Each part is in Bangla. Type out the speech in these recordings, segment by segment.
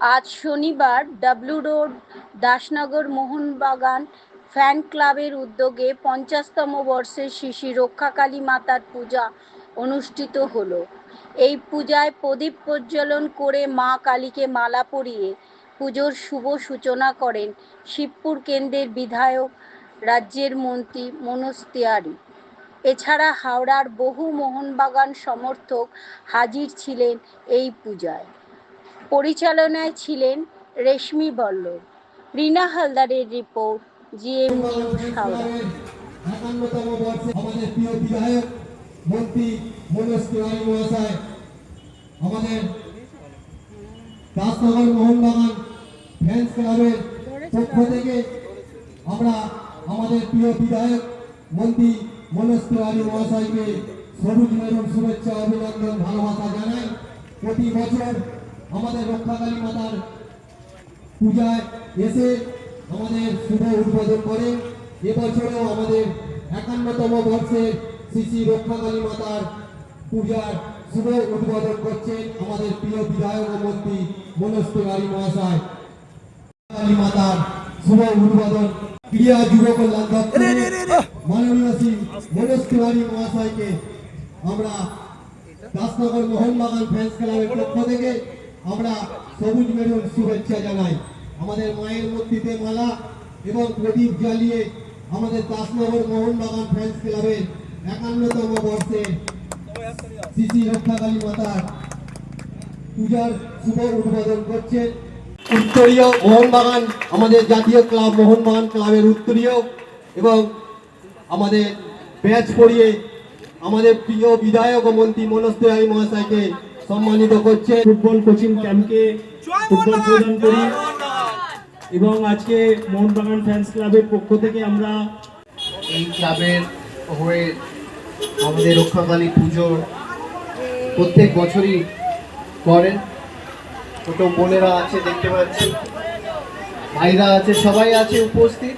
আজ শনিবার W road, Dasnagar Mohun Bagan fan ক্লাবের উদ্যোগে 50তম বর্ষের শ্রী রক্ষাকালী মাতার পূজা অনুষ্ঠিত হলো। এই পূজায় প্রদীপ প্রজ্বলন করে মা কালীকে মালা পরিয়ে পুজোর শুভ সূচনা করেন শিবপুর কেন্দ্রের বিধায়ক, রাজ্যের মন্ত্রী মনোজ তিওয়ারি। এছাড়া হাওড়ার বহু মোহনবাগান সমর্থক হাজির ছিলেন এই পূজায়। পরিচালনায় ছিলেন রেশমি বল্লভ। রিনা হালদারের রিপোর্ট, জিএম নিউজ হাওড়া। 51তম বর্ষে আমাদের প্রিয় বিধায়ক মন্ত্রী মনোজ তিওয়ারি মহাশয় আমাদের দাসনগর মোহনবাগান ফ্যান্স ক্লাবের পক্ষ থেকে আমরা আমাদের প্রিয় বিধায়ক মন্ত্রী মনোজ তিওয়ারি মহাশয়কে সবুজ মেরুন শুভেচ্ছা, অভিনন্দন, ভালোবাসা জানাই। প্রতি বছর আমাদের রক্ষাকালী মাতার পূজায় এসে আমাদের শুভ উদ্বোধন করেন। এবছরেও আমাদের 51তম বর্ষে শ্রী রক্ষাকালী মাতার পূজার শুভ উদ্বোধন করছেন আমাদের প্রিয় বিধায়ক ও মন্ত্রী মনোজ তিওয়ারি মহাশয়। কালী মাতার শুভ উদ্বোধন ক্রিয়া যুব কল্যাণ দপ্তরের মাননীয় শ্রী মনোজ তিওয়ারি মহাশয়কে আমরা দাসনগর মোহনবাগান ফ্যান্স ক্লাবের পক্ষ থেকে আমরা সবুজ মেরুন শুভেচ্ছা জানাই। আমাদের মায়ের মূর্তিতে মালা এবং প্রদীপ জ্বালিয়ে আমাদের দাসনগর মোহনবাগান ফ্যান্স ক্লাবের 51তম বর্ষে শ্রী রক্ষাকালী মাতার পূজার শুভ উদ্বোধন করছেন উত্তরীয় মোহনবাগান, আমাদের জাতীয় ক্লাব মোহনবাগান ক্লাবের উত্তরীয় এবং আমাদের ব্যাচ পরিয়ে আমাদের প্রিয় বিধায়ক ও মন্ত্রী মনোজ তিওয়ারি মহাশয়কে সম্মানিত করছে। ফুটবল কোচিং ক্যাম্পকে ফুটবল প্রদান করি এবং আজকে মোহনবাগান ফ্যান্স ক্লাবের পক্ষ থেকে আমরা এই ক্লাবের হয়ে আমাদের রক্ষাকালী পুজো প্রত্যেক বছরই করেন। ছোট বোনেরা আছে, দেখতে পাচ্ছি ভাইরা আছে, সবাই আছে উপস্থিত।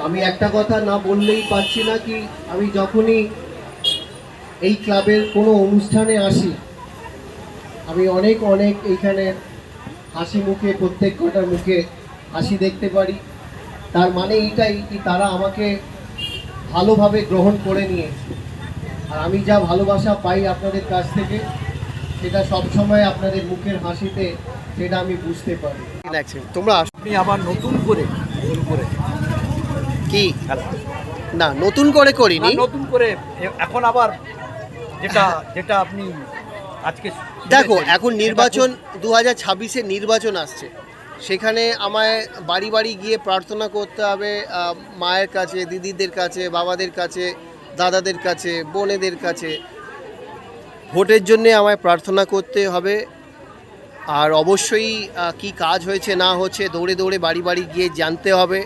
আমি একটা কথা না বললেই পাচ্ছি না কি, আমি যখনই এই ক্লাবের কোনো অনুষ্ঠানে আসি আমি অনেক এইখানে হাসি মুখে, প্রত্যেক কটার মুখে হাসি দেখতে পারি। তার মানে এইটাই কি তারা আমাকে ভালোভাবে গ্রহণ করে নিয়েছে। আর আমি যা ভালোবাসা পাই আপনাদের কাছ থেকে সেটা সবসময় আপনাদের মুখের হাসিতে সেটা আমি বুঝতে পারি। তোমরা আপনি আবার নতুন করে কি না নতুন করে করিনি, নতুন করে এখন আবার যেটা আপনি আজকে দেখো এখন নির্বাচন 2026-এ নির্বাচন আসছে, সেখানে আমায় বাড়ি বাড়ি গিয়ে প্রার্থনা করতে হবে মায়ের কাছে, দিদিদের কাছে, বাবাদের কাছে, দাদাদের কাছে, বোনেদের কাছে। ভোটের জন্যে আমায় প্রার্থনা করতে হবে। আর অবশ্যই কি কাজ হয়েছে না হচ্ছে দৌড়ে দৌড়ে বাড়ি বাড়ি গিয়ে জানতে হবে।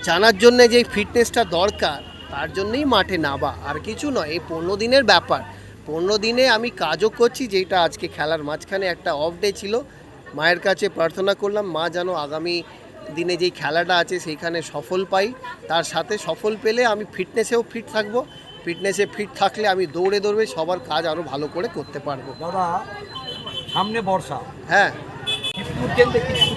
জানার জন্যে যে ফিটনেসটা দরকার তার জন্যই মাঠে নামা, আর কিছু নয়। এই 15 দিনের ব্যাপার। 15 দিনে আমি কাজও করছি, যেটা আজকে খেলার মাঝখানে একটা অফ ডে ছিল। মায়ের কাছে প্রার্থনা করলাম মা যেন আগামী দিনে যেই খেলাটা আছে সেইখানে সফল পাই। তার সাথে সফল পেলে আমি ফিটনেসেও ফিট থাকবো। ফিটনেসে ফিট থাকলে আমি দৌড়ে দৌড়ে সবার কাজ আরও ভালো করে করতে পারবো। দাদা সামনে বর্ষা, হ্যাঁ শিবপুর কেন্দ্রে কিছু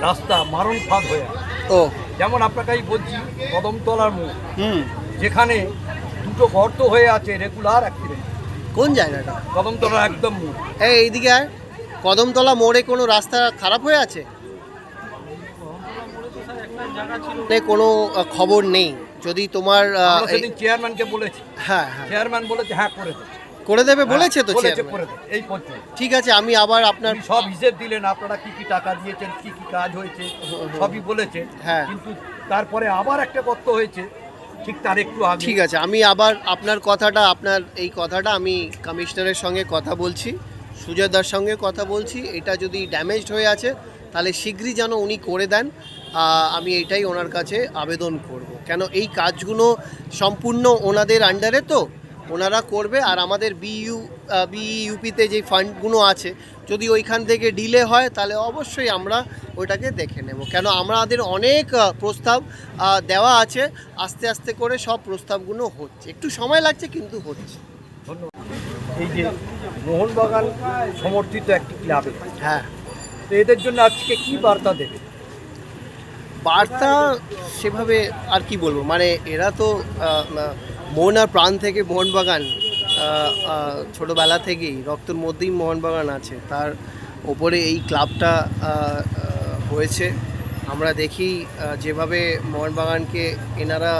রাস্তা মারণ ফাঁদ হয়ে আছে। ও যেমন আপনাকেই বলছি, কদমতলার মোড়, যেখানে দুটো গর্ত হয়ে আছে, রেগুলার অ্যাক্সিডেন্ট। কোন জায়গাটা? কদমতলা একদম মোড়। এইদিকে আর কদমতলা মোড়ে কোনো রাস্তা খারাপ হয়ে আছে? কোনো খবর নেই। যদি তোমার সেদিন চেয়ারম্যানকে বলেছি, হ্যাঁ চেয়ারম্যান বলেছে হ্যাঁ করে দেবে বলেছে তো এই পর্যন্ত। ঠিক আছে, আমি আবার আপনার সব হিসেব দিলেন, আপনারা কি টাকা দিয়েছেন, কি কাজ হয়েছে সবই বলেছেন। হ্যাঁ, কিন্তু তারপরে আবার একটা গর্ত হয়েছে ঠিক তার একটু আগে। ঠিক আছে, আমি আবার আপনার এই কথাটা আমি কমিশনারের সঙ্গে কথা বলছি, সুজয়দার সঙ্গে কথা বলছি। এটা যদি ড্যামেজড হয়ে আছে তাহলে শীঘ্রই যেন উনি করে দেন। আমি এটাই ওনার কাছে আবেদন করব, কেন এই কাজগুলো সম্পূর্ণ ওনাদের আন্ডারে, তো ওনারা করবে। আর আমাদের বিইউপিতে যে ফান্ডগুলো আছে, যদি ওইখান থেকে ডিলে হয় তাহলে অবশ্যই আমরা ওইটাকে দেখে নেব, কেন আমাদের অনেক প্রস্তাব দেওয়া আছে। আস্তে আস্তে করে সব প্রস্তাবগুলো হচ্ছে, একটু সময় লাগছে কিন্তু হচ্ছে। ধন্যবাদ। এই যে মোহনবাগান সমর্থিত একটি ক্লাবে, হ্যাঁ, তো এদের জন্য আজকে কি বার্তা দেবে? বার্তা সেভাবে আর কি বলবো, মানে এরা তো মন আর প্রাণ থেকে মোহনবাগান, ছোটোবেলা থেকেই রক্তের মধ্যেই মোহনবাগান আছে, তার ওপরে এই ক্লাবটা হয়েছে। আমরা দেখি যেভাবে মোহনবাগানকে এনারা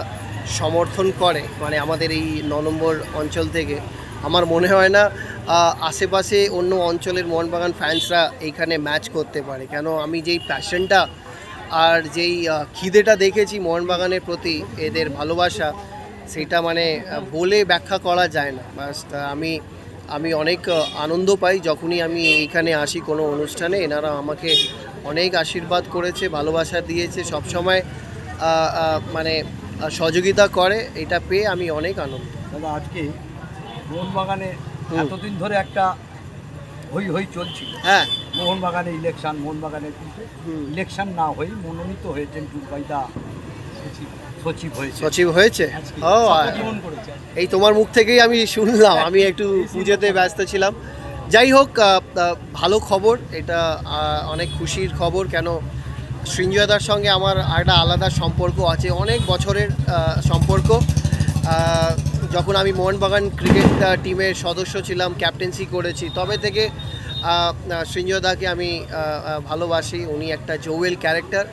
সমর্থন করে, মানে আমাদের এই 9 নম্বর অঞ্চল থেকে, আমার মনে হয় না আশেপাশে অন্য অঞ্চলের মোহনবাগান ফ্যান্সরা এইখানে ম্যাচ করতে পারে। কেন, আমি যেই প্যাশনটা আর যেই খিদেটা দেখেছি মোহনবাগানের প্রতি, এদের ভালোবাসা, সেটা মানে বলে ব্যাখ্যা করা যায় না। বাস আমি অনেক আনন্দ পাই যখনই আমি এইখানে আসি কোনো অনুষ্ঠানে। এনারা আমাকে অনেক আশীর্বাদ করেছে, ভালোবাসা দিয়েছে, সবসময় মানে সহযোগিতা করে, এটা পেয়ে আমি অনেক আনন্দ। দাদা, আজকে মোহনবাগানে এতদিন ধরে একটা হই হই চলছিল, হ্যাঁ, মোহনবাগানে ইলেকশন, মোহনবাগানের কিন্তু ইলেকশন না হয়ে মনোনীত হয়েছেন টুরবাইদা সচিব হয়েছে। ও, এই তোমার মুখ থেকেই আমি শুনলাম, আমি একটু পুজোতে ব্যস্ত ছিলাম। যাই হোক, ভালো খবর এটা, অনেক খুশির খবর। কেন, সৃঞ্জয়দার সঙ্গে আমার একটা আলাদা সম্পর্ক আছে, অনেক বছরের সম্পর্ক। যখন আমি মোহনবাগান ক্রিকেট টিমের সদস্য ছিলাম, ক্যাপ্টেন্সি করেছি, তবে থেকে সৃঞ্জয়দাকে আমি ভালোবাসি। উনি একটা জোয়েল ক্যারেক্টার।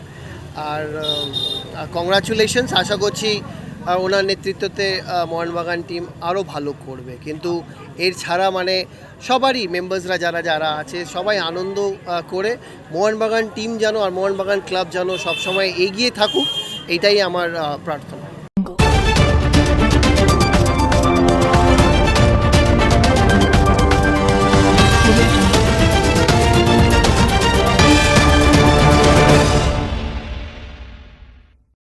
আর কংগ্রাচুলেশনস, আশা করছি ওনার নেতৃত্বতে মোহনবাগান টিম আরও ভালো করবে। কিন্তু এর ছাড়া মানে সবারই মেম্বার্সরা যারা আছে সবাই আনন্দ করে মোহনবাগান টিম যেন আর মোহনবাগান ক্লাব যেন সবসময় এগিয়ে থাকুক, এটাই আমার প্রার্থনা।